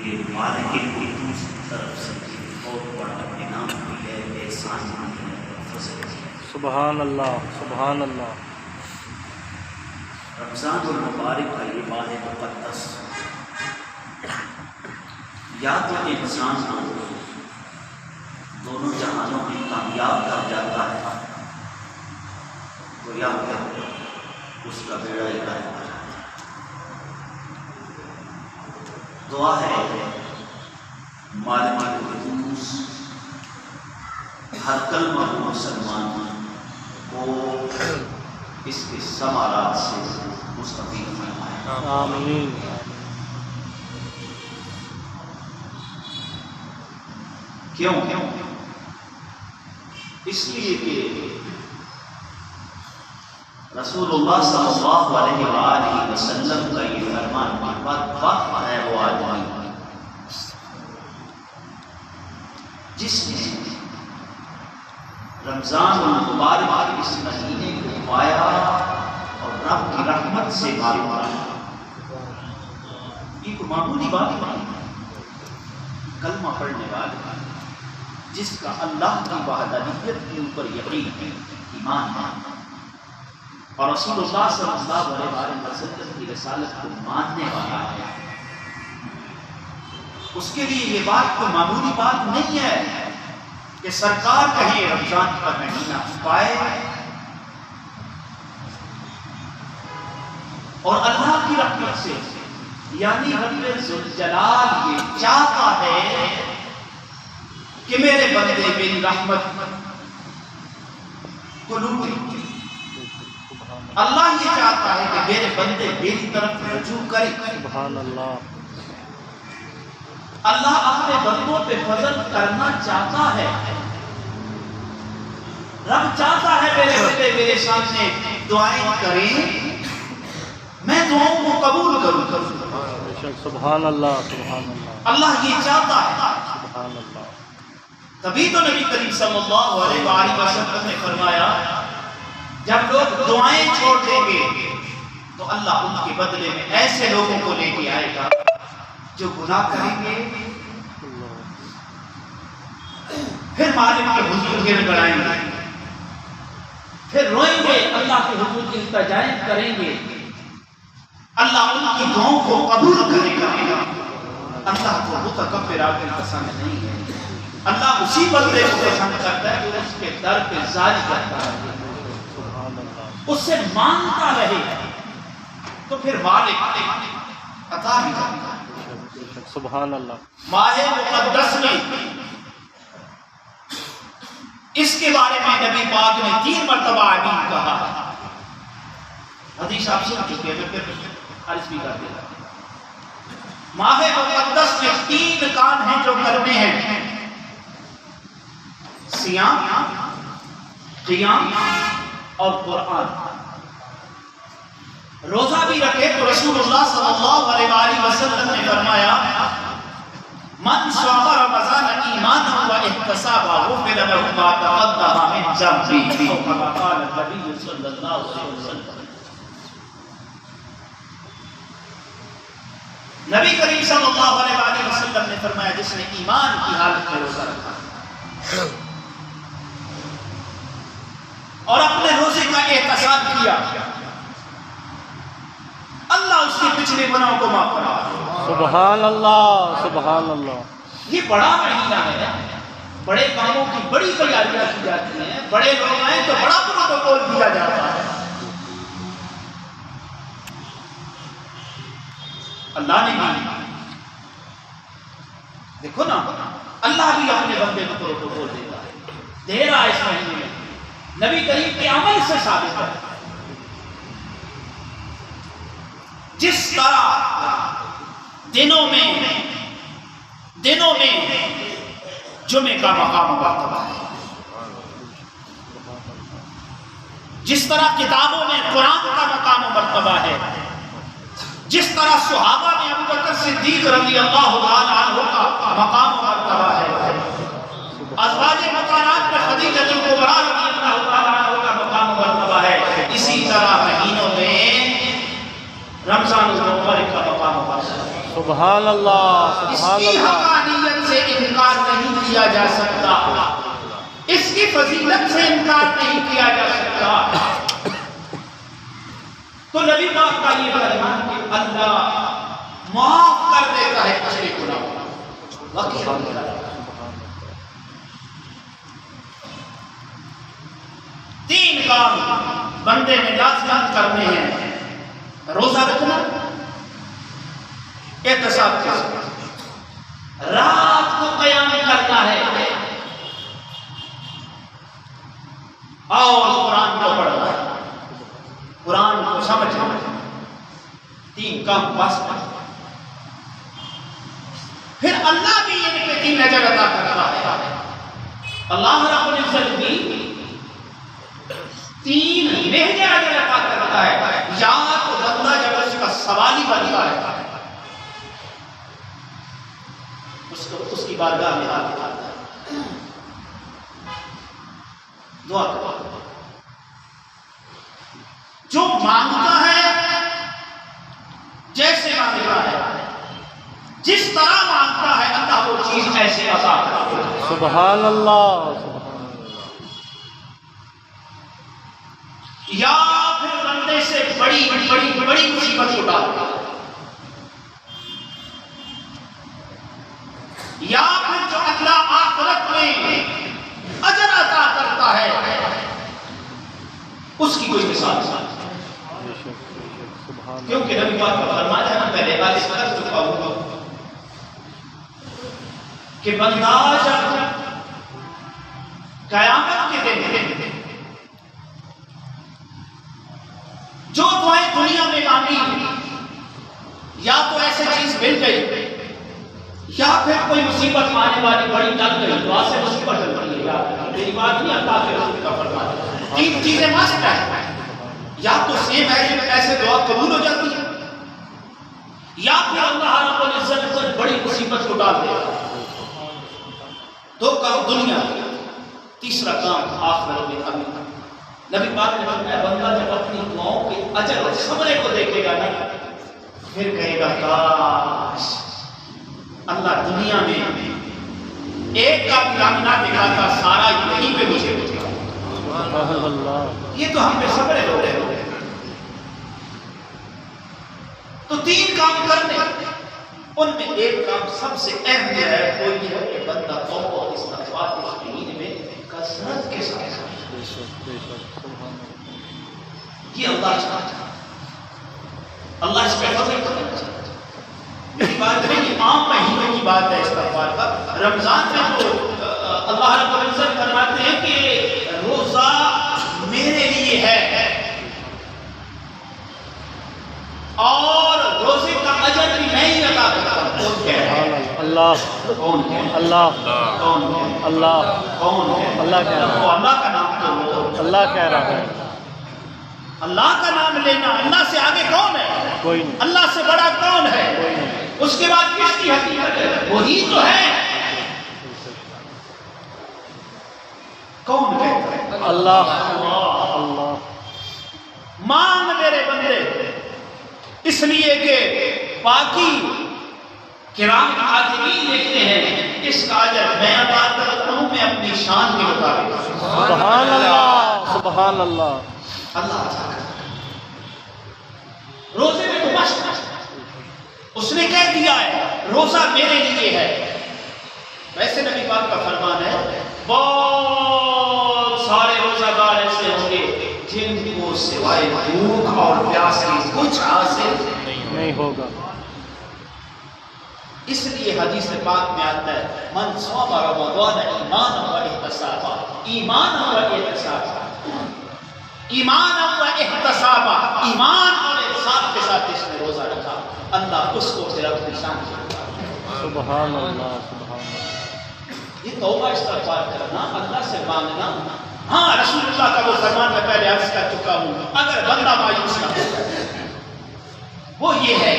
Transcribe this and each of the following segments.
یہ مالک القدوس کی طرف سے بہت بڑا انعام بھی ہے، احسان بھی ہے، فضل ہے۔ سبحان اللہ، سبحان اللہ۔ رمضان المبارک کا یہ ماہ مقدس یا تو انسان کو دونوں جہانوں میں کامیاب کر جاتا ہے تو یا پھر اس کا بیڑا ہی غرق ہو جاتا ہے۔ دعا ہے مالک القدوس ہر کلمہ مسلمان کو اس کے ثمرات سے مستفید فرمائے۔ آمین۔ کیوں؟ اس لیے کہ رسول اللہ صلی اللہ علیہ وآلہ وسلم کا یہ فرمان کہ بدبخت ہے وہ آدمی جس نے رمضان المبارک اس مہینے کو پایا اور رب کی رحمت سے معلوم رہا۔ یہ تو معمولی بات نہیں، کلمہ پڑھنے والے جس کا اللہ کی وحدانیت کے اوپر یقین ہے، ایمان ہے، اور رسول اللہ صلی اللہ علیہ وسلم کی رسالت کو ماننے والا ہے، اس کے لیے یہ بات کوئی معمولی بات نہیں ہے کہ سرکار کہیں رمضان کا مہینہ پائے اور اللہ کی رحمت سے، یعنی رب ذوالجلال یہ چاہتا ہے کہ میرے بندے میری رحمت کو لوٹیں، اللہ یہ چاہتا ہے کہ میرے بندے میری طرف رجوع کریں۔ سبحان اللہ۔ اللہ اپنے بندوں پہ فضل کرنا چاہتا ہے، رب چاہتا ہے میرے بندے میرے سامنے دعائیں کریں، میں دعاؤں کو قبول کروں۔ سبحان اللہ، سبحان اللہ۔ اللہ یہ چاہتا ہے، سبحان اللہ۔ تبھی تو نبی کریم صلی اللہ علیہ وآلہ وسلم نے فرمایا جب لوگ دعائیں چھوڑ دیں گے تو اللہ ان کے بدلے میں ایسے لوگوں کو لے کے آئے گا جو گناہ کریں گے، پھر مالک کے حضور گر گڑائیں گے، پھر روئیں گے، اللہ کے حضور کی التجائیں کریں گے، اللہ ان کی دعاؤں کو قبول کرے گا۔ اللہ کو متکبرات پسند نہیں ہے، اللہ اسی بندے کو پسند کرتا ہے جو اس کے در پہ ذاری کرتا ہے، اس سے مانگتا رہے تو پھر مالک عطا بھی کرتا ہے۔ سبحان اللہ۔ ماہ مقدس میں اس کے بارے میں نبی پاک نے 3 مرتبہ آمین کہا۔ حدیث آپ سن چکے ہیں، پھر عرض بھی کر دیا۔ ماہ مقدس میں 3 کام ہیں جو کرنے ہیں: صیام، قیام اور قرآن۔ روزہ بھی رکھے تو رسول اللہ صلی اللہ علیہ وآلہ وسلم نے فرمایا من صام رمضان ایمانا و احتسابا غفر له ما تقدم من ذنبه او كما قال النبي صلی اللہ علیہ وسلم۔ نبی کریم صلی اللہ علیہ وآلہ وسلم نے فرمایا جس نے ایمان کی حالت میں روزہ رکھا اور اپنے روزے کا احتساب کیا، اللہ اس کے پچھلے گناہوں کو معاف کرا۔ سبحان اللہ، سبحان اللہ۔ یہ بڑا مہینہ ہے، بڑے کاموں کی بڑی تیاریاں کی جاتی ہیں، بڑے لوگ آئیں تو بڑا پروٹوکول دیا جاتا ہے۔ اللہ نے بھی دیکھو نا، اللہ بھی اپنے بندے کو پروٹوکول دیتا ہے، دے رہا ہے اس مہینے میں، نبی کریم کے عمل سے ثابت ہے۔ جس طرح دنوں میں جمعے کا مقام و مرتبہ ہے، جس طرح کتابوں میں قرآن کا مقام و مرتبہ ہے، جس طرح صحابہ میں ابو بکر صدیق رضی اللہ عنہ کا مقام و مرتبہ ہے، ازواج مطہرات میں خدیجہ کبریٰ رضی اللہ عنہ کا مقام و مرتبہ ہے، اسی طرح مہینوں میں رمضان المبارک کا مقام مبارک سبحان اللہ اس سبحان کی اللہ حقانیت سے انکار نہیں کیا جا سکتا، اس کی فضیلت سے انکار نہیں کیا جا سکتا۔ تو نبی پاک کا یہ فرمان کہ اللہ معاف کر دیتا ہے پچھلے گناہوں، واقعی تین کام بندے نے لازمن کرنے ہیں: روزہ رکھنا، احتساب کے ساتھ، رات کو قیام کرنا ہے، اور قرآن کو پڑھنا ہے، قرآن کو سمجھنا ہے۔ تین کام بس پر پھر اللہ بھی ان پہ تین اجر عطا کرتا ہے۔ اللہ رب العزت بھی تین لہجے اجر عطا کرتا ہے، یا تو بندہ جب اس کا سوالی بنتا ہے اس کی بارگاہ میں آتا ہے، دعا کرتا ہے، جو مانگتا ہے جیسے مانگتا ہے، جس طرح مانگتا ہے اللہ وہ چیز ایسے عطا کرتا ہے۔ سبحان اللہ سبحان اللہ۔ یا پھر بندے سے بڑی بڑی بڑی مصیبت اٹھاتا ہے، یا پھر جو اللہ آخرت میں اجر عطا کرتا ہے اس کی کوئی مثال نہیں۔ کیونکہ نبی پاک کا فرمان ہے، میں پہلے عرض کر چکا ہوں کہ بندہ جب قیامت کے دن جو دعائیں دنیا میں مانگی یا تو ایسی چیز مل گئی یا پھر کوئی مصیبت آنے والی بڑی ٹل گئی، دعا سے مصیبت ٹل گئی، یا میری بات نہیں، اللہ کے رسول کا فرمان ہے۔ تین چیزیں مست ہیں، یا تو سیم ایسے دعا قبول ہو جاتی ہے، یا پھر اللہ رب العزت کوئی بڑی مصیبت کو ڈال دے۔ دو کام دنیا میں، تیسرا کام آخرت میں امین۔ نبی پاک نے فرمایا بندہ جب اپنی دعاؤں کے اجر اور ثمرے کو دیکھے گا نا، پھر کہے گا کاش اللہ دنیا میں ایک کا نہ دکھاتا، سارا یہیں پہ مجھے دکھاتا۔ یہ تو ہم پہ صبر ہو رہے ہیں۔ تو تین کام کرنے، ان میں ایک کام سب سے اہم ہے، وہ یہ ہے کہ بندہ توبہ اور استغفار اس مہینے میں کثرت کے ساتھ، یہ اللہ چاہتا ہے، اللہ اس پہ فضل کرنا چاہتا ہے۔ میری بات نہیں، یہ عام مہینوں کی بات ہے استغفار کا۔ رمضان میں تو اللہ رب العزت فرماتے ہیں کہ روزہ میرے لیے ہے اور روزے کا اجر بھی میں ہی عطا کرتا ہوں۔ کون کہہ رہا ہے؟ اللہ۔ کون ہے؟ اللہ۔ کون ہے؟ اللہ۔ کون ہے؟ اللہ کہہ رہا ہے۔ اللہ کا نام تو لو۔ اللہ کہہ رہا ہے۔ اللہ کا نام لینا، اللہ سے آگے کون ہے؟ کوئی نہیں۔ اللہ سے بڑا کون ہے؟ کوئی نہیں۔ اس کے بعد کس کی حقیقت ہے؟ وہی تو ہے۔ کون کہتا ہے؟ اللہ۔ اللہ۔ مان میرے بندے، اس لیے کہ باقی کرام کاتبین لکھتے ہیں اس کا اجر میں عطا کرتا ہوں، میں اپنی شان کے مطابق۔ سبحان اللہ سبحان اللہ۔ اللہ عطا کرتا ہے۔ روزے میں تو بس اس نے کہہ دیا ہے روزہ میرے لیے ہے۔ ویسے نبی پاک کا فرمان ہے بہت سارے روزہ دار ایسے ہوں گے جن کو سوائے بھوک اور پیاس کی کچھ حاصل نہیں ہوگا۔ اس لیے حدیث پاک میں آتا ہے من صام رمضان ایمانا و احتسابا، ایمانا و احتسابا، ایمانا و احتسابا، ایمان اور احتساب کے ساتھ اس نے روزہ رکھا، اللہ اس کو پھر اپنی شان کرتا ہے۔ سبحان اللہ سبحان اللہ۔ یہ توبہ استغفار کرنا، اللہ سے مانگنا۔ ہاں رسول اللہ کا وہ فرمان میں پہلے عرض کر چکا ہوں، اگر بندہ مایوس نہ ہو وہ یہ ہے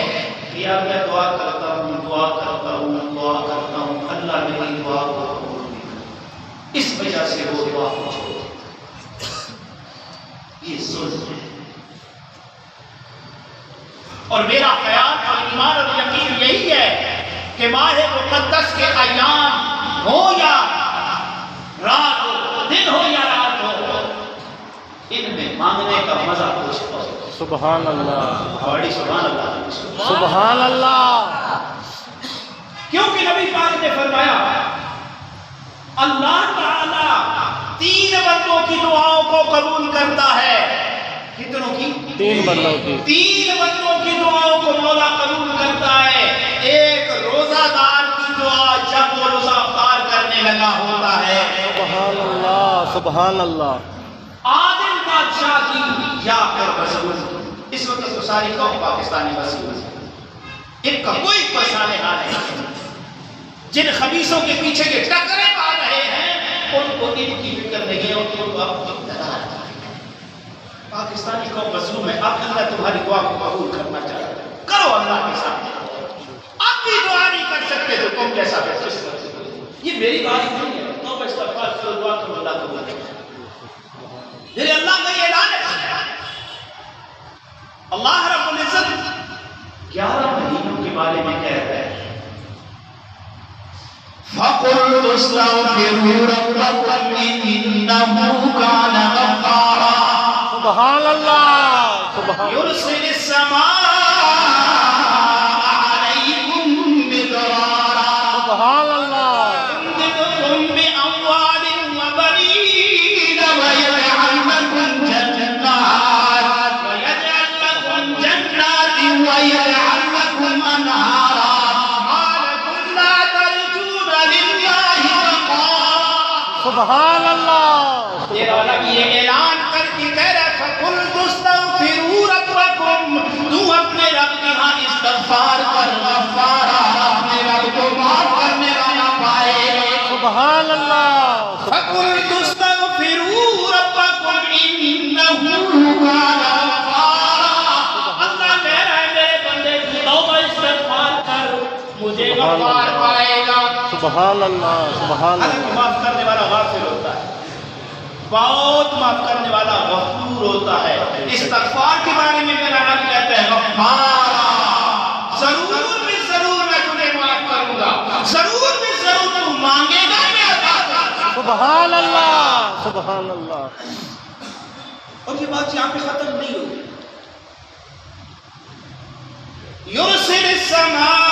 کہ میں دعا کرتا ہوں دعا کرتا ہوں دعا کرتا ہوں، اللہ میری دعا کو قبول نہیں کرتا، اس وجہ سے وہ دعا کو چھوڑ دیتا۔ یہ ظلم ہے۔ اور میرا خیال اور ایمان اور یقین یہی ہے کہ ماہ مقدس کے ایام ہو یا رات ہو، دن ہو یا رات ہو، ان میں مانگنے کا مزہ کچھ ہو۔ سبحان اللہ، بڑی سبحان اللہ، سبحان اللہ۔ کیونکہ نبی پاک نے فرمایا اللہ تعالیٰ 3 بندوں کی دعاؤں کو قبول کرتا ہے۔ کتنوں کی؟ 3 بندوں کی۔ 3 بندوں کی دعاؤں کو مولا قبول کرتا ہے۔ ایک روزہ دار کی دعا جب وہ روزہ افطار کرنے لگا ہوتا ہے۔ سبحان اللہ، سبحان اللہ۔ عادل بادشاہ کی یا پھر بزرگ، اس وقت تو ساری قوم پاکستانی بسی ان کا کوئی پریشان حال نہیں، جن خبیثوں کے پیچھے کے ٹکرے مار رہے ہیں ان کو ان کی فکر نہیں ہے، ان کو اقتدار ہے۔ پاکستانی قوم مظلوم ہے، اب اللہ تمہاری دعا کو قبول کرنا چاہتا ہے، کرو اللہ کے ساتھ۔ اب بھی دعا نہیں کر سکتے تو تم کیسا کر سکتے؟ یہ میری بات نہیں ہے، توبہ استغفار کرو، دعا کرو، اللہ قبول کرے گا۔ میرے اللہ کا یہ اعلان ہے۔ اللہ رب العزت 11 مہینوں کے بارے میں کہہ رہا ہے فَقُلْتُ اسْتَغْفِرُوا رَبَّكُمْ إِنَّهُ كَانَ غَفَّارًا سبحان اللہ، سبحان يُرْسِلِ السَّمَاءَ عَلَيْكُمْ مِدْرَارًا سبحان اللہ، يُمْدِدْكُمْ بِأَمْوَالٍ وَبَنِينَ وَيَجْعَلْ لَكُمْ جَنَّاتٍ وَيَجْعَلْ لَكُمْ أَنْهَارًا سبحان اللہ۔ یہ رب یہ اعلان کر کے کہہ رہا ہے فَقُلْتُ اسْتَغْفِرُوا رَبَّكُمْ، تو اپنے رب کے ہاں استغفار کر، غفارا، اپنے رب کو معاف کرنے والا پائے۔ سبحان اللہ۔ فَقُلْتُ اسْتَغْفِرُوا رَبَّكُمْ إِنَّهُ كَانَ غَفَّارًا، اللہ کہہ رہا ہے میرے بندے توبہ استغفار کر، مجھے غفار پائے گا۔ سبحان اللہ، سبحان حالانکہ اللہ۔ معاف کرنے والا غافر ہوتا ہے، بہت معاف کرنے والا غفور ہوتا ہے۔ استغفار کے بارے میں میرا رب کہتا ہے غفارا، ضرور میں ضرور میں تجھے معاف کروں گا، ضرور میں ضرور تو مانگے گا میں عطا کروں گا۔ سبحان اللہ، سبحان اللہ۔ اور یہ بات یہاں پہ ختم نہیں ہوئی۔ یرسل السماء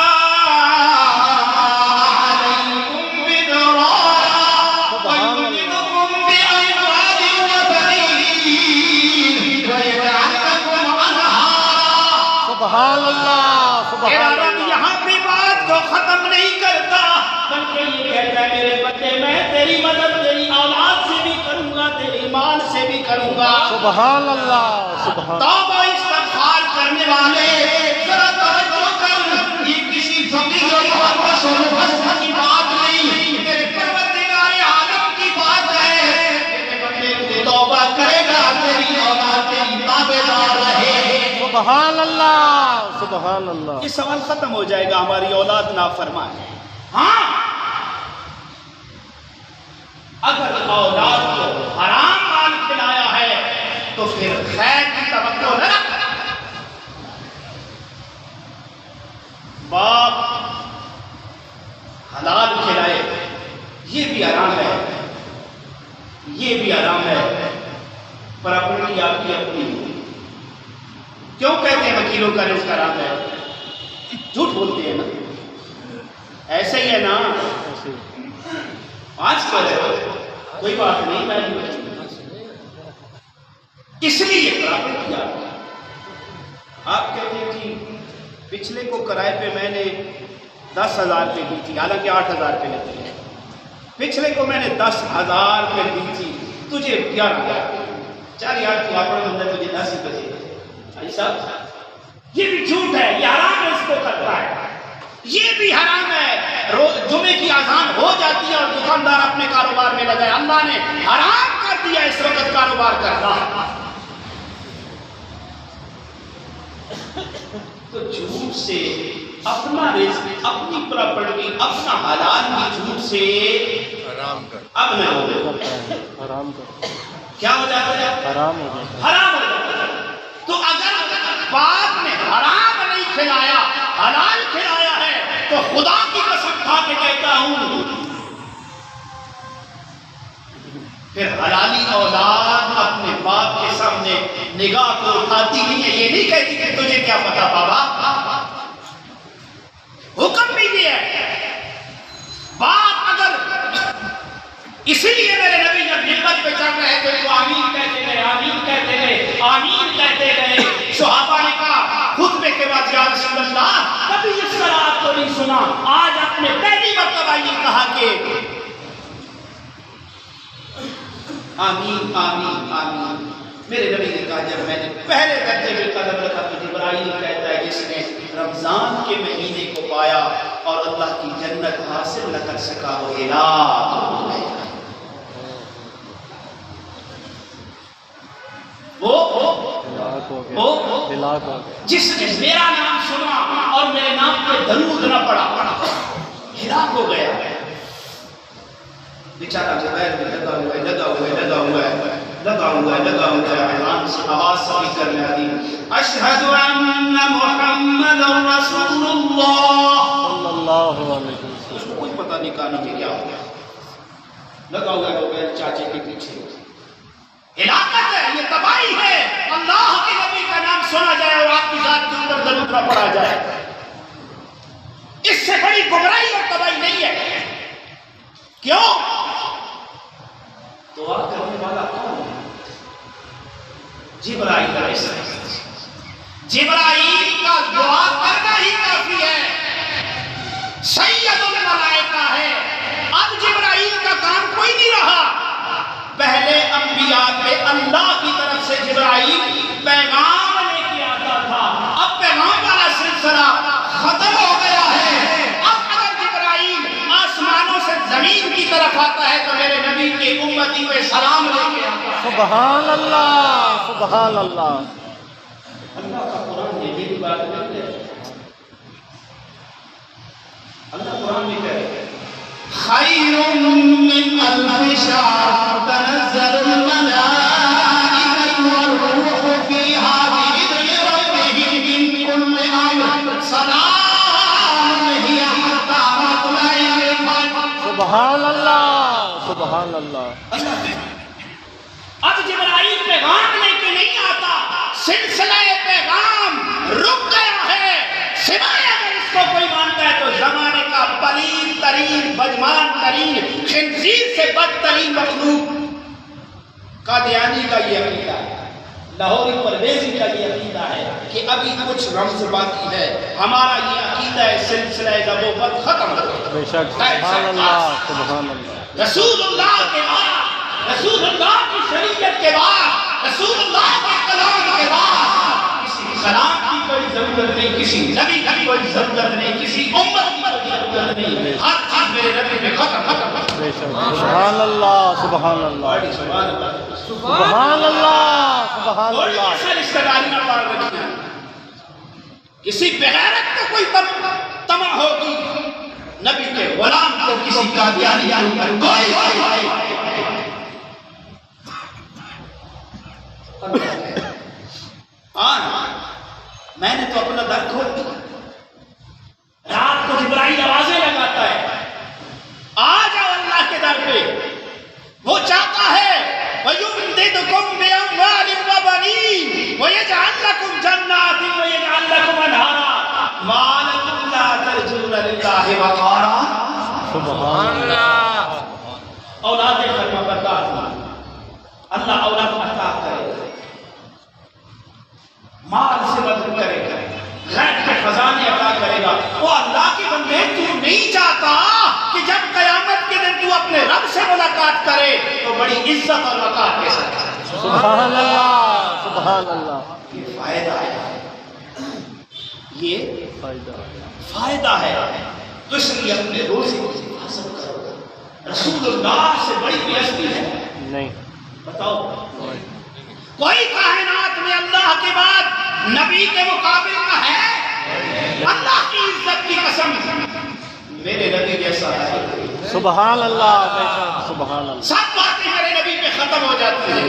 سبحان اللہ، سبحان اللہ۔ یہاں بھی بات کو ختم نہیں کرتا بلکہ یہ کہتا ہے میرے بچے میں تیری مدد تیری اولاد سے بھی کروں گا، تیری مال سے بھی کروں گا۔ سبحان اللہ، سبحان اللہ۔ توبہ استغفار کرنے والے ذرا توجہ کر، یہ کسی فقیر اور محبت و مفسد کی بات نہیں، میرے پروردگار عالم کی بات ہے۔ میرے بندے توبہ کرے گا، تیری اولاد تیری تابعدار رہے۔ سبحان اللہ، سبحان اللہ۔ یہ سوال ختم ہو جائے گا ہماری اولاد نافرمان ہے۔ ہاں اگر اولاد کو حرام مال کھلایا ہے تو پھر خیر کی توقع نہ رکھ۔ باپ حلال کھلائے یہ بھی حرام ہے، یہ بھی حرام ہے، پراپرٹی آپ کی اپنی۔ کیوں کہتے ہیں وکیلوں کا رزق حرام ہے؟ جھوٹ بولتے ہیں نا، ایسے ہی ہے نا۔ آج کل کوئی بات نہیں، میں اس لیے پراپرٹی آپ کہتے ہیں جی پچھلے کو کرائے پہ میں نے 10,000 روپے دی تھی، حالانکہ 8,000 روپے لیتے ہیں، پچھلے کو میں نے 10,000 روپے دی تھی، تجھے 11,000، چل یار تو اپنے بندے تجھے 10 ہی بجے۔ یہ بھی جھوٹ ہے، یہ حرام ہے، اس کو کرتا ہے، یہ بھی حرام ہے۔ جمعے کی اذان ہو جاتی ہے اور دکاندار اپنے کاروبار میں لگا ہے، اللہ نے حرام کر دیا اس وقت کاروبار کرنا۔ تو جھوٹ سے اپنا رزق، اپنی پراپرٹی، اپنا حلال کی جھوٹ سے حرام کر، اب نہ ہو حرام کر، کیا ہو جاتا ہے؟ حرام ہو جاتا ہے، حرام ہو جاتا ہے۔ تو اگر باپ نے حرام نہیں کھلایا، حلال کھلایا ہے، تو خدا کی قسم کھا کے کہتا ہوں پھر حلالی اولاد اپنے باپ کے سامنے نگاہ کو اٹھاتی نہیں ہے، یہ نہیں کہتی کہ تجھے کیا پتا بابا، حکم بھی دیا ہے۔ باپ اگر اسی لیے میرے نبی جب ممبر پہ چڑھ رہے تھے تو آمین کہتے گئے، آمین کہتے گئے، آمین کہتے گئے۔ صحابہ نے کہا خطبے کے بعد یا رسول اللہ کبھی اس طرح آپ کو نہیں سنا، آج آپ نے پہلی مرتبہ یہ کہا کہ آمین آمین آمین۔ میرے نبی نے کہا جب میں نے پہلے درجے میں قدم رکھا تو جبرائیل کہتا ہے جس نے رمضان کے مہینے کو پایا اور اللہ کی جنت حاصل نہ کر سکا وہ ہلاک ہو گیا۔ جس نے میرا نام سنا اور میرے نام پہ درود نہ پڑا ہلاک ہو گیا۔ بیچارہ زبیر میں لگا ہوا ہے، لگا ہوا ہے، لگا ہوا ہے، لگا ہوا ہے، لگا ہوا ہے، اعلان سے آواز سبھی کرنے آتی اشہد ان محمد رسول اللہ صلی اللہ علیہ وسلم۔ اس کو کوئی پتہ نہیں کہا کہ کیا ہو گیا، لگا ہوا ہے چاچے کے پیچھے۔ ہلاکت ہے، یہ تباہی ہے، اللہ کے نبی کا نام سنا جائے اور آپ کی ذات کے اوپر درود نہ پڑا جائے، اس سے بڑی گمراہی اور تباہی نہیں ہے۔ کیوں؟ دعا کرنے والا کون ہے؟ جبرائیل علیہ السلام۔ جبرائیل کا دعا کرنا ہی کافی ہے، سید الملائکہ ہے۔ اب جبرائیل کا کام کوئی نہیں رہا۔ پہلے انبیاء پہ اللہ کی طرف سے جبرائیل پیغام لے کے آتا تھا، اب پیغام والا سلسلہ ختم ہو گیا ہے۔ اب اگر جبرائیل آسمانوں سے زمین کی طرف آتا ہے تو میرے نبی کی امتی کو سلام لے کے آتا ہے۔ سبحان اللہ، سبحان اللہ۔ اللہ کا قرآن یہ بھی بات نہیں ہے، اللہ قرآن میں کہہ رہے ہیں خیر من الف شہر تنزل الملائکۃ والروح فیہا بإذن ربہم من کل امر سلام ہی حتی مطلع الفجر۔ سبحان اللہ، سبحان اللہ۔ اب جبرائیل پیغام لے کے نہیں آتا، سلسلہ پیغام رک گیا ہے، سوائے اگر اس کو کوئی مانتا ہے تو زمانے کا پلید ترین بدمان ترین خنزیر سے بدترین مخلوق قادیانی کا یہ عقیدہ ہے، لاہوری پرویزی کا یہ عقیدہ ہے کہ ابھی کچھ رمز باقی ہے۔ ہمارا یہ عقیدہ ہے سلسلہ نبوت ختم ہو گیا۔ بے شک، سبحان اللہ، سبحان اللہ۔ رسول اللہ کے بعد، رسول اللہ کی شریعت کے بعد، رسول اللہ کے کلام کے بعد کسی کلام کی کوئی ضرورت نہیں، کسی نبی کی کوئی ضرورت نہیں، کسی امت کی کوئی ضرورت نہیں، ہر چیز میرے نبی میں ختم ختم ختم۔ بے شک، سبحان اللہ، سبحان اللہ، سبحان اللہ، سبحان اللہ، سبحان کوئی اللہ۔ ایسا رشتہ داری نہ پڑ رکھی ہے، کسی بغیرت کو کوئی تمہ ہوگی، نبی کے غلام کو کسی قادیانی پر کوئی میں نے تو اپنا در کھول دیا۔ رات کو جبرائیل آوازیں لگاتا ہے، آ جاؤ اللہ کے در پہ، وہ چاہتا ہے وَيُمْدِدْكُمْ بِأَمْوَالٍ وَبَنِينَ وَيَجْعَلْ لَكُمْ جَنَّاتٍ وَيَجْعَلْ لَكُمْ أَنْهَارًا مَا لَكُمْ لَا تَرْجُونَ لِلَّهِ وَقَارًا۔ سبحان اللہ۔ اولاد فرما بردار اللہ اولاد عطا کرے، مال سے مدد کرے گا، غیب کے خزانے عطا کرے گا۔ وہ اللہ کے بندے تو نہیں چاہتا کہ جب قیامت کے دن تو اپنے رب سے ملاقات کرے تو بڑی عزت اور وقار کے ساتھ؟ سبحان اللہ، سبحان اللہ۔ یہ فائدہ ہے، یہ فائدہ ہے، تو اس لیے اپنے روزے کو حاصل کرو۔ رسول اللہ سے بڑی بےعزتی ہے نہیں، بتاؤ؟ کوئی کائنات میں اللہ کے بعد نبی کے مقابل کا ہے؟ اللہ کی عزت کی قسم میرے نبی جیسا ہے۔ سبحان اللہ، بے شک، سبحان اللہ۔ سب باتیں میرے نبی پہ ختم ہو جاتی ہیں۔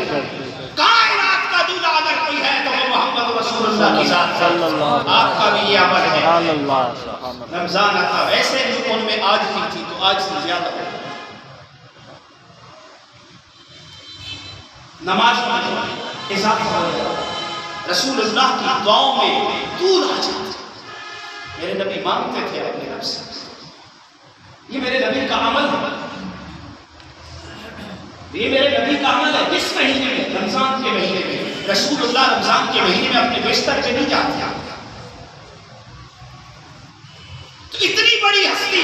کائنات کا دولہا اگر کوئی ہے تو وہ محمد محمد رسول اللہ کی ذات صلی اللہ علیہ آپ کا بھی یہ عمل ہے. سبحان اللہ سبحان اللہ. رمضان آتا ویسے بھی ان میں آج بھی تھی تو آج سے زیادہ ہو. نماز میں اضافہ ہو گیا. رسول اللہ کی دعاؤں میں طول آ جاتا. میرے نبی مانگتے تھے اپنے رب سے. یہ میرے نبی کا عمل ہے. یہ میرے نبی کا عمل ہے. کس مہینے میں؟ رمضان کے مہینے میں. رسول اللہ رمضان کے مہینے میں اپنے بستر پہ نہیں جاتے. تو اتنی بڑی ہستی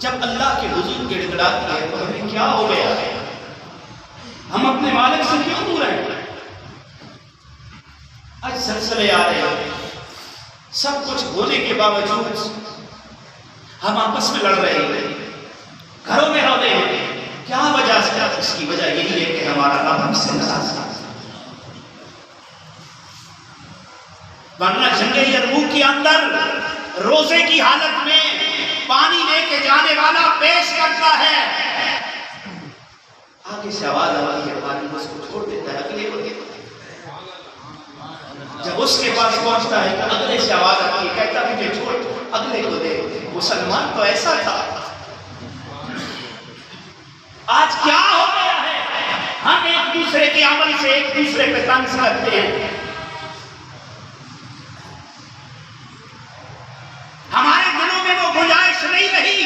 جب اللہ کے حضور گڑ گڑاتی ہے تو ہمیں کیا ہو گیا ہے؟ ہم اپنے مالک سے کیوں دور ہیں؟ آج سلسلے آ رہے ہیں. سب کچھ ہونے کے باوجود ہم آپس میں لڑ رہے ہیں, گھروں میں رہتے ہیں. کیا وجہ سے؟ اس کی وجہ یہی ہے کہ ہمارا رب ہم سے ناراض ہے. ورنہ جنگ یرموک کے اندر روزے کی حالت میں پانی لے کے جانے والا پیش کرتا ہے, آگے سے آواز آتی ہے, پانی اس کو چھوڑ دیتا ہے, اگلے کو دیتا ہے. جب اس کے پاس پہنچتا ہے تو اگلے سے آواز آتی ہے, کہتا ہے مجھے چھوڑ, اگلے کو دے. مسلمان تو ایسا تھا. آج کیا ہو گیا ہے؟ ہم ایک دوسرے کے عمل سے ایک دوسرے پہ طنز کرتے ہیں. ہمارے دلوں میں وہ گنجائش نہیں رہی,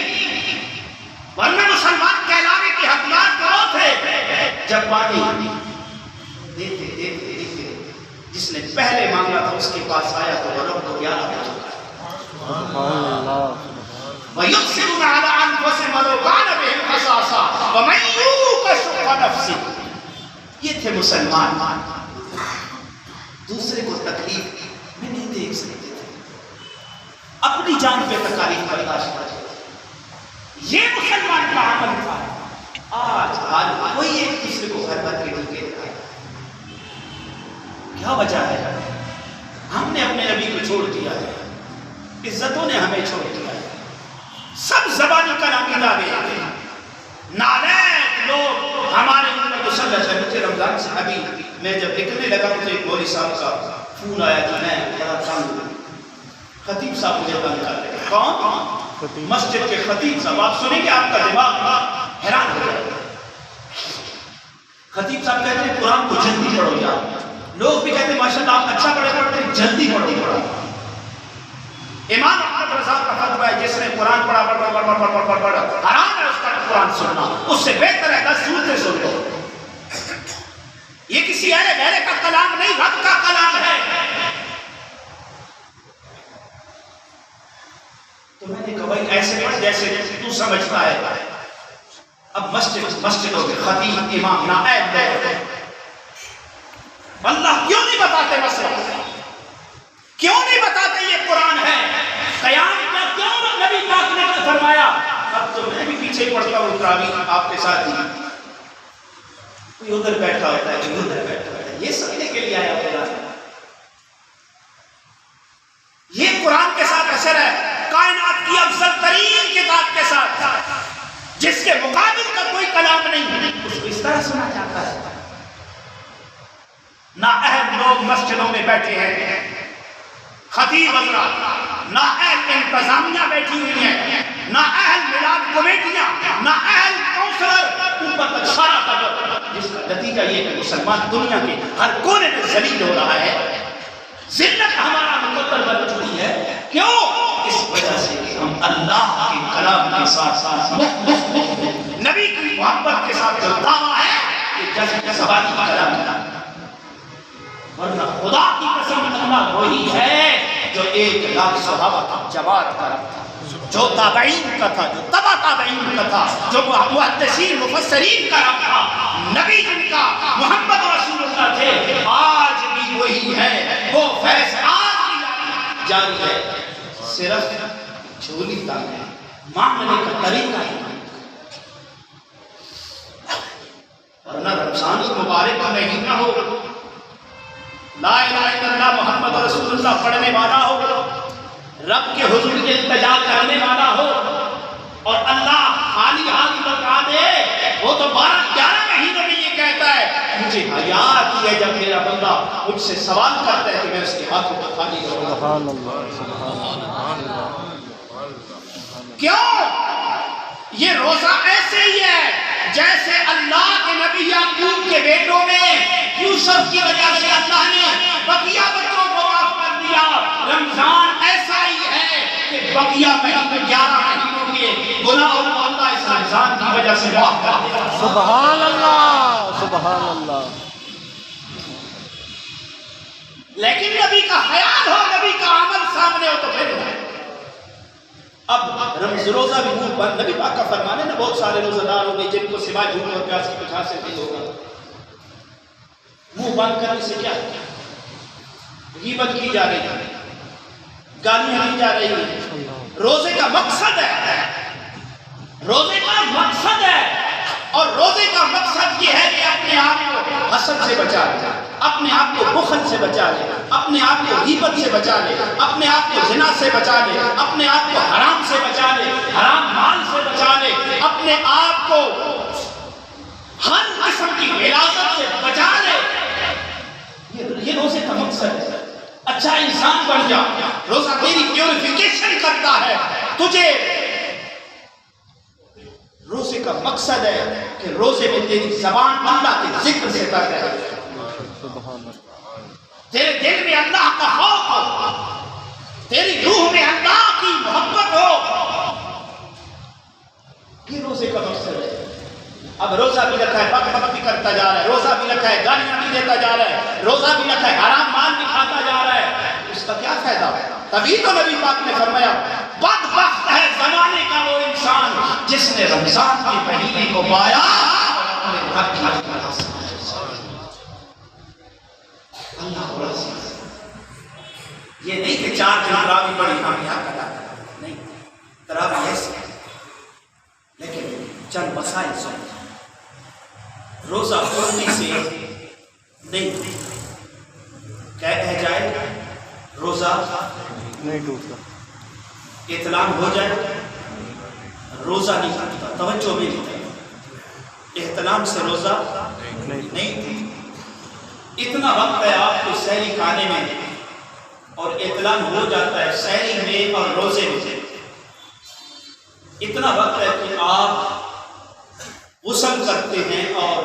ورنہ مسلمان کہلانے کے حقدار کون تھے؟ جب پانی دیتے دیتے دیتے جس نے پہلے مانگا تھا اس کے پاس آیا تو وہ رب کو پیارا ہو چکا. سبحان اللہ. وَيُبْصِرُونَ عَلَىٰ أَنفُسِهِمْ وَلَوْ كَانَ بِهِمْ خَصَاصَةٌ وَمَن يُوقَ شُحَّ نَفْسِهِ. یہ تھے مسلمان, دوسرے کو تکلیف میں نہیں دیکھ سکتے تھے, اپنی جان پہ تکالیف برداشت کرتے تھے. یہ مسلمان کا عمل تھا. آج کوئی ایک دوسرے کو گھر بھر کے ڈھکے رہا ہے. کیا وجہ ہے؟ ہم نے اپنے نبی کو چھوڑ دیا ہے, عزتوں نے ہمیں چھوڑ دیا ہے. سب زبانی کلام کتابیں, نالائق لوگ ہمارے اوپر مسلط ہے. مجھے رمضان سے ابھی میں جب نکلنے لگا تو ایک مولوی صاحب کا فون آیا تھا, میں بڑا تنگ, خطیب صاحب مجھے تنگ کر رہے. کون؟ مسجد کے خطیب صاحب. آپ سنیں گے آپ کا دماغ حیران ہو جائے گا. خطیب صاحب کہتے ہیں قرآن کو جلدی پڑھو یار. لوگ بھی کہتے ہیں ماشاءاللہ آپ اچھا پڑھتے ہیں, جلدی پڑھو. امام احمد رضا کا فتویٰ ہے, جس نے قرآن پڑھا حرام ہے اس کا قرآن سننا, اس سے بہتر ہے 10 سورتیں سن لو. یہ کسی اہل غیرے کا کلام نہیں, رب کا کلام ہے. تو میں نے کہا بھائی ایسے پڑھ جیسے تو سمجھتا ہے. اب مسجدوں کے خطیب امام نائب ہے, اللہ کیوں نہیں بتاتے مسئلہ؟ کیوں نہیں بتاتے یہ قرآن ہے؟ قیام کا کیوں نبی پاک نے فرمایا؟ اب تو میں بھی پیچھے پڑھتا ہوں تراویح آپ کے ساتھ ہی, کوئی ادھر بیٹھا ہوتا ہے کوئی ادھر بیٹھا ہوتا ہے. یہ سمجھنے کے لیے آیا قرآن. یہ قرآن کے ساتھ اثر ہے, کائنات کی افضل ترین کتاب کے ساتھ, جس کے مقابل کا کوئی کلام نہیں, اس کو اس طرح سنا جاتا ہے. نااہل لوگ مسجدوں میں بیٹھے ہیں, خطیب حضرات, نااہل انتظامیہ بیٹھی ہوئی ہیں, نااہل میلاد کمیٹیاں, نااہل کونسلر, اوپر تک سارا تک, جس کا نتیجہ یہ کہ مسلمان دنیا کے ہر کونے میں ذلیل ہو رہا ہے. ذلت ہمارا مقدر بن چکی ہے. کیوں؟ اس وجہ سے کہ ہم اللہ کے کلام کے ساتھ نبی کی محبت کے ساتھ جو دعویٰ ہے کہ جیسے زبانی کلام ہے, ورنہ خدا کی قسم اللہ وہی ہے جو 1 لاکھ صحابہ کا جماعت کا رب تھا, جو تابعین کا تھا, جو تبع تابعین کا تھا, جو محدثین مفسرین کا رب تھا, نبی جن کا محمد رسول اللہ تھے. آج بھی وہی ہے, وہ فیض آج بھی جاری ہے. صرف جھولی تک ہے, مانگنے کا طریقہ ہے. ورنہ رمضان المبارک کا مہینہ ہو, لا الہ الا اللہ محمد رسول اللہ پڑھنے والا ہو, رب کے حضور کے التجا کرنے والا ہو, اور اللہ خالی ہاتھ لوٹا دے, وہ تو 12-11 مہینوں میں یہ کہتا ہے مجھے حیا آتی ہے جب میرا بندہ مجھ سے سوال کرتا ہے کہ میں اس کے ہاتھوں کو خالی کروں. سبحان اللہ سبحان اللہ. کیوں؟ یہ روزہ ایسے ہی ہے جیسے اللہ کے نبی یعقوب کے بیٹوں میں یوسف کی وجہ سے اللہ نے بقیہ بچوں کو معاف کر دیا. رمضان ایسا ہی ہے کہ بقیہ مہینے 11 مہینوں کے گناہوں کو اللہ اس رمضان کی وجہ سے معاف کر دیا. سبحان اللہ سبحان اللہ. لیکن نبی کا خیال ہو، نبی کا عمل سامنے ہو تو پھر اب روزہ بھی منہ بند. نبی پاک کا فرمان ہے نا، بہت سارے روزہ دار ہوں گے جن کو سوائے بھوک اور پیاس کی وجہ سے نہیں ہوگا. منہ بند کرنے سے کیا؟ غیبت کی جا رہی ہے، گالیاں دی جا رہی ہیں. روزے کا مقصد ہے، روزے کا مقصد ہے، اور روزے کا مقصد یہ ہے کہ اپنے آپ کو حسد سے بچا لے، اپنے آپ کو بخل سے بچا لے، اپنے آپ کو غیبت سے بچا لے، اپنے آپ کو زنا سے بچا لے، اپنے آپ کو حرام سے بچا لے، حرام مال سے بچا لے، اپنے آپ کو ہر قسم کی غلاظت سے بچا لے. یہ روزے کا مقصد ہے. اچھا انسان بن جا. روزہ تیری پیوریفیکیشن کرتا ہے تجھے. روزے کا مقصد ہے کہ روزے میں تیری زبان اللہ کے ذکر سے تر رہے، تیرے دل میں اللہ کا خوف ہو، تیری روح میں اللہ کی محبت ہو. یہ روزے کا مقصد ہے. اب روزہ بھی رکھا ہے، بک بک بھی کرتا جا رہا ہے، روزہ بھی رکھا ہے، گالیاں بھی دیتا جا رہا ہے، روزہ بھی رکھا ہے، حرام مال بھی کھاتا جا رہا ہے. اس کا کیا فائدہ ہے؟ تبھی تو نبی پاک نے فرمایا بدبخت ہے زمانے کا وہ انسان جس نے رمضان کے مہینے کو پایا اور اپنے رب کی طرح سے. اللہ بڑا عزیز. یہ نہیں کہ 4 دن تراویح بڑی کامیاب کرا، نہیں، تراویح ایسی ہے لیکن چند مسائل سے. روزہ کھولنے سے نہیں کہہ جائے روزہ نہیں ٹوٹتا، اطلاع ہو جائے روزہ نہیں ٹوٹتا. توجہ بھی نہیں، احتلام سے روزہ نہیں. اتنا وقت ہے آپ کو سحری کھانے میں اور اطلاع ہو جاتا ہے سحری میں اور روزے میں. اتنا وقت ہے کہ آپ غسل کرتے ہیں اور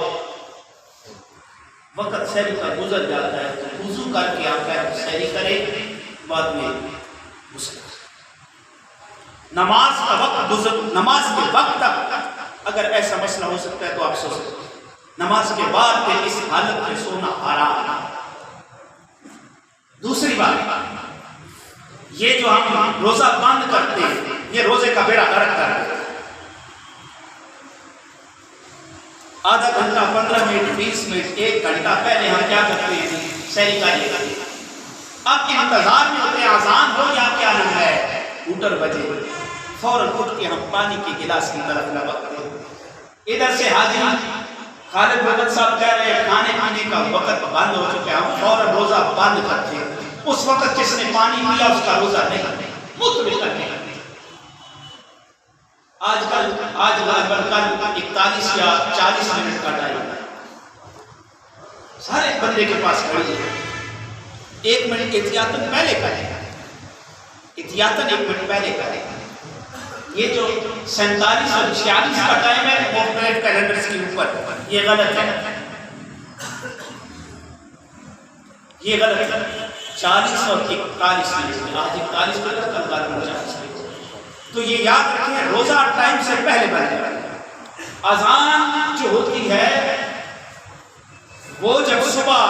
وقت سحری کا گزر جاتا ہے تو وضو کر کے آپ سحری کریں، بعد میں غسل. نماز کا وقت گزر، نماز کے وقت تک اگر ایسا مسئلہ ہو سکتا ہے تو آپ سو سکتے ہیں. نماز کے بعد پھر اس حالت میں سونا حرام. دوسری بات، یہ جو ہم روزہ بند کرتے ہیں یہ روزے کا بیڑا غرق کر رہے ہیں. آدھا گھنٹہ 15 منٹ 20 منٹ 1 گھنٹہ پہلے ہم کیا کرتے ہیں؟ سحری کا لیتے ہیں. اب انتظار میں ہوتے ہیں اذان ہو یا کیا نہ ہے، ہوٹر بجے فوراً اٹھ کے ہم پانی کے گلاس کی طرف لپکتے ہیں. ادھر سے حاضر خالد بھگت صاحب کہہ رہے ہیں کھانے پینے کا وقت بند ہو چکا ہے، ہم فوراً روزہ بند کرتے ہیں. اس وقت جس نے پانی پیا اس کا روزہ نہیں، مطلق نہیں. آج کل 41 یا 40 منٹ کا ٹائم ہے، سارے بندے کے پاس گھڑی ہے. 1 منٹ احتیاطاً پہلے کریں، احتیاطاً 1 منٹ پہلے کریں. یہ جو 47 اور 46 کا ٹائم ہے مختلف کیلنڈرز کے اوپر، یہ غلط ہے، یہ غلط ہے. 40 اور 41 منٹ، آج 41 منٹ کل 40 منٹ. تو یہ یاد رکھیں روزہ ٹائم سے پہلے بند کریں. اذان جو ہوتی ہے وہ جب صبح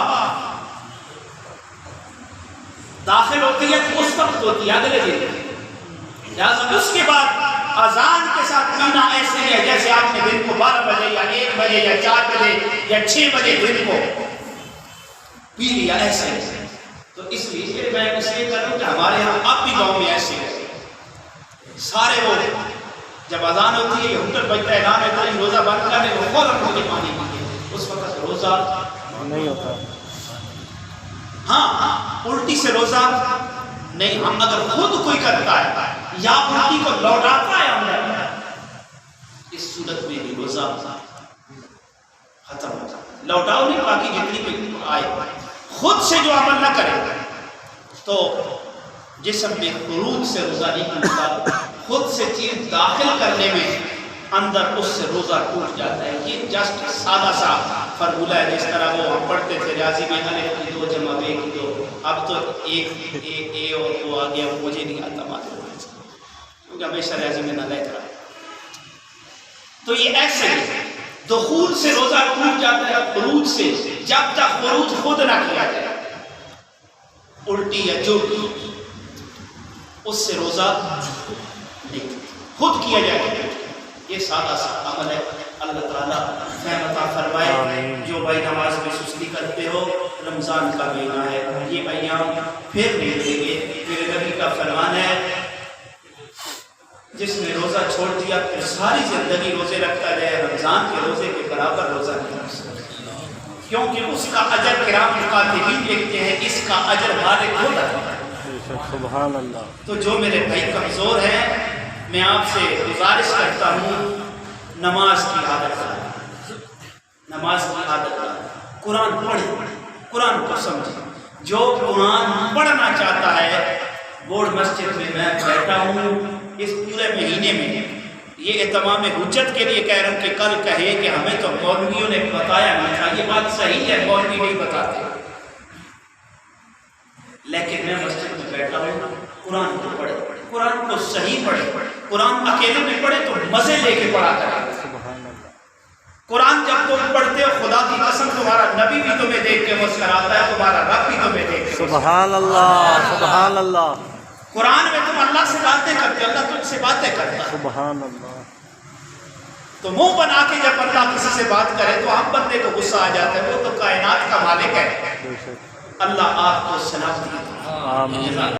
داخل ہوتی ہے تو اس وقت ہوتی ہے اگلے دن. لہٰذا اس کے بعد اذان کے ساتھ پینا ایسے ہے جیسے آپ نے دن کو 12 بجے یا 1 بجے یا 4 بجے یا 6 بجے دن کو پی لیا، ایسے. تو اس لیے میں اس لیے کر رہا ہوں کہ ہمارے یہاں اب بھی گاؤں میں ایسے ہے سارے وہ جب اذان ہوتی ہے یہ ہوٹل بجتا ہے اعلان ہوتا ہے روزہ بند کر دے وہ فوراً ہو کے پانی پیتے، اس وقت روزہ نہیں ہوتا. ہاں الٹی سے روزہ نہیں. ہم اگر خود کوئی کرتا ہے یا الٹی کو لوٹاتا ہے اندر، اس صورت میں بھی روزہ ختم ہوتا ہے. لوٹاؤ نہیں، باقی جتنی بھی آئے، خود سے جو عمل نہ کرے تو جسم میں خروج سے روزہ نہیں ٹوٹتا، خود سے چیز داخل کرنے میں اندر اس سے روزہ ٹوٹ جاتا ہے۔ یہ جسٹ سادہ سا فرمولہ ہے، جس طرح وہ ہم پڑھتے تھے ریاضی میں الف کی 2 جمع ب کی 2، اب تو ایک اے اور 2 آ گیا، مجھے نہیں آتا معلوم ہے کیونکہ ہمیشہ ریاضی میں نہ لے کر۔ تو یہ ایسے ہی دخول سے روزہ ٹوٹ جاتا ہے، خروج سے جب تک خروج خود نہ کیا جائے، الٹی یا جلٹی، اس سے روزہ نہیں خود کیا جائے۔ یہ سادہ سا عمل ہے، اللہ تعالیٰ فہم عطا فرمائے۔ جو بھائی نماز میں سستی کرتے ہو، رمضان کا مہینہ ہے، یہ ایام پھر نہیں ملیں گے۔ میرے نبی کا فرمان ہے جس نے روزہ چھوڑ دیا پھر ساری زندگی روزے رکھتا جائے، رمضان کے روزے کے برابر روزہ نہیں رکھ سکتا، کیونکہ اس کا اجر کرام الکاتبین لکھتے ہیں، اس کا اجر مالک خود ہے۔ سبحان اللہ۔ تو جو میرے بھائی کمزور ہیں، میں آپ سے گزارش کرتا ہوں نماز کی عادت کریں، نماز کی عادت کریں، قرآن پڑھیں، قرآن کو سمجھیں۔ جو قرآن پڑھنا چاہتا ہے، بورڈ مسجد میں میں بیٹھا ہوں اس پورے مہینے میں، یہ اہتمام حجت کے لیے کہہ رہا ہوں کہ کل کہے کہ ہمیں تو مولویوں نے بتایا نہیں تھا۔ یہ بات صحیح ہے، مولوی نہیں بتاتے، لیکن میں مسجد میں بیٹھا ہوں، قرآن کو پڑھے، قرآن کو صحیح پڑھے، قرآن اکیلے میں پڑھے تو مزے لے کے پڑھا کرے۔ قرآن جب تم پڑھتے ہو، خدا کی قسم تمہارا نبی بھی تمہیں دیکھ کے مسکراتا ہے، تمہارا رب بھی تمہیں دیکھ کے سبحان اللہ، سبحان اللہ۔ قرآن میں تم اللہ سے باتیں کرتے ہو، اللہ تجھ سے باتیں کرتا ہے۔ سبحان اللہ۔ تو منہ بنا کے جب اللہ کسی سے بات کرے تو ہم بندے کو غصہ آ جاتا ہے، وہ تو کائنات کا مالک ہے۔ اللہ آپ کو سلامتی دے۔ آمین۔